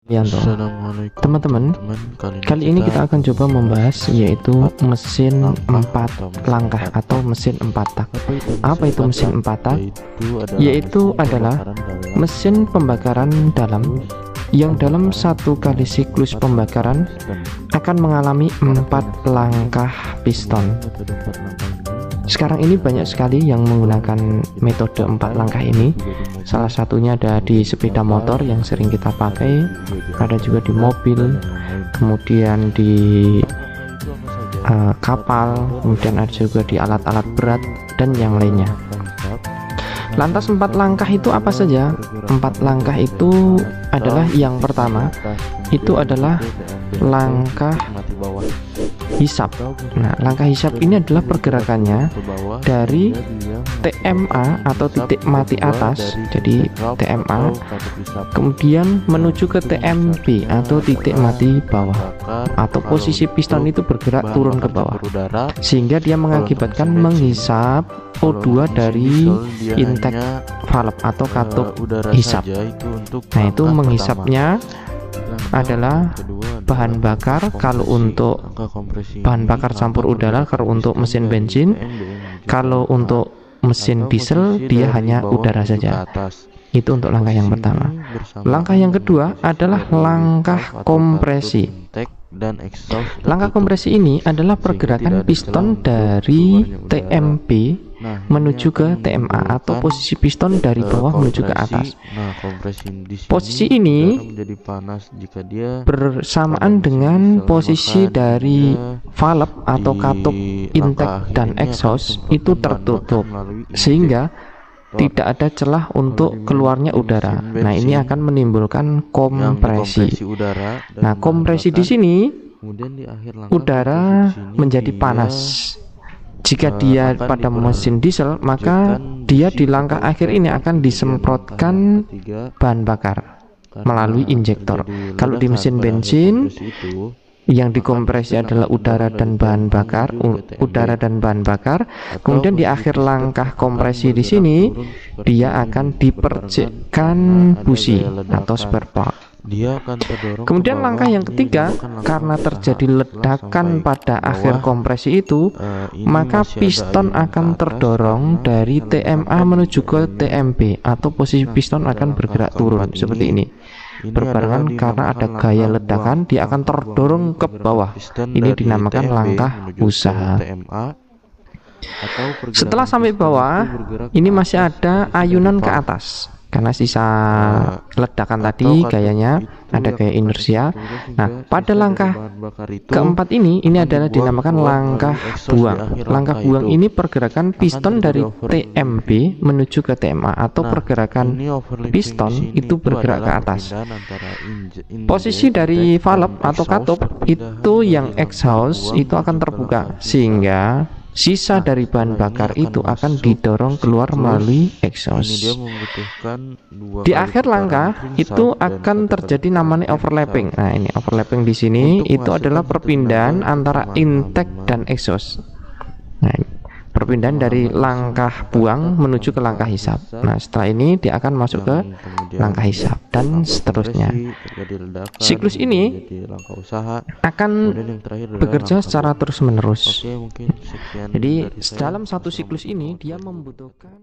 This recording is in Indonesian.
Yanto. Assalamualaikum Teman-teman, kali ini kita akan coba membahas yaitu mesin 4 langkah atau mesin 4 tak. Apa itu mesin 4 tak? Yaitu adalah mesin pembakaran dalam yang dalam satu kali siklus pembakaran akan mengalami 4 langkah piston. Sekarang ini banyak sekali yang menggunakan metode 4 langkah ini. Salah satunya ada di sepeda motor yang sering kita pakai, ada juga di mobil, kemudian di kapal, kemudian ada juga di alat-alat berat dan yang lainnya. Lantas 4 langkah itu apa saja? 4 langkah itu adalah yang pertama, itu adalah langkah hisap. Nah, langkah hisap ini adalah pergerakannya dari TMA atau titik mati atas, jadi TMA, kemudian menuju ke TMB atau titik mati bawah, atau posisi piston itu bergerak turun ke bawah, sehingga dia mengakibatkan menghisap O2 dari intake valve atau katup hisap. Nah, itu menghisapnya adalah bahan bakar. Kalau untuk bahan bakar campur udara, kalau untuk mesin bensin, kalau untuk mesin diesel dia hanya udara saja. Itu untuk langkah yang pertama. Langkah yang kedua adalah langkah kompresi. Langkah kompresi ini adalah pergerakan piston dari TMB menuju ke TMA atau posisi piston dari bawah menuju ke atas. Posisi ini bersamaan dengan posisi dari valve atau katup intake dan exhaust itu tertutup, sehingga tidak ada celah untuk keluarnya udara. Nah, ini akan menimbulkan kompresi. Nah, kompresi di sini udara menjadi panas. Jika dia pada mesin diesel, maka dia di langkah akhir ini akan disemprotkan bahan bakar melalui injektor. Kalau di mesin bensin, yang dikompresi adalah udara dan bahan bakar, kemudian di akhir langkah kompresi di sini dia akan dipercikkan busi atau spare plug. Kemudian langkah yang ketiga, karena terjadi ledakan pada akhir kompresi itu, maka piston akan terdorong dari TMA menuju ke TMB atau posisi piston akan bergerak turun seperti ini. Berbarengan karena ada gaya ledakan, dia akan terdorong ke bawah. Ini dinamakan langkah usaha. Setelah sampai bawah, ini masih ada ayunan ke atas karena sisa ledakan tadi gayanya ada gaya inersia. Nah, pada langkah keempat ini adalah dinamakan langkah buang. Langkah buang ini pergerakan piston dari TMB menuju ke TMA atau pergerakan piston itu bergerak ke atas. Posisi dari valve atau katup itu yang exhaust itu akan terbuka, sehingga sisa dari bahan bakar itu akan didorong keluar melalui exhaust. Di akhir langkah itu akan terjadi namanya overlapping. Nah, ini overlapping di sini itu adalah perpindahan antara intake dan exhaust. Nah, perpindahan dari langkah buang menuju ke langkah hisap. Nah, setelah ini dia akan masuk ke langkah hisap dan seterusnya. Siklus ini akan bekerja secara terus-menerus. Jadi dalam satu siklus ini dia membutuhkan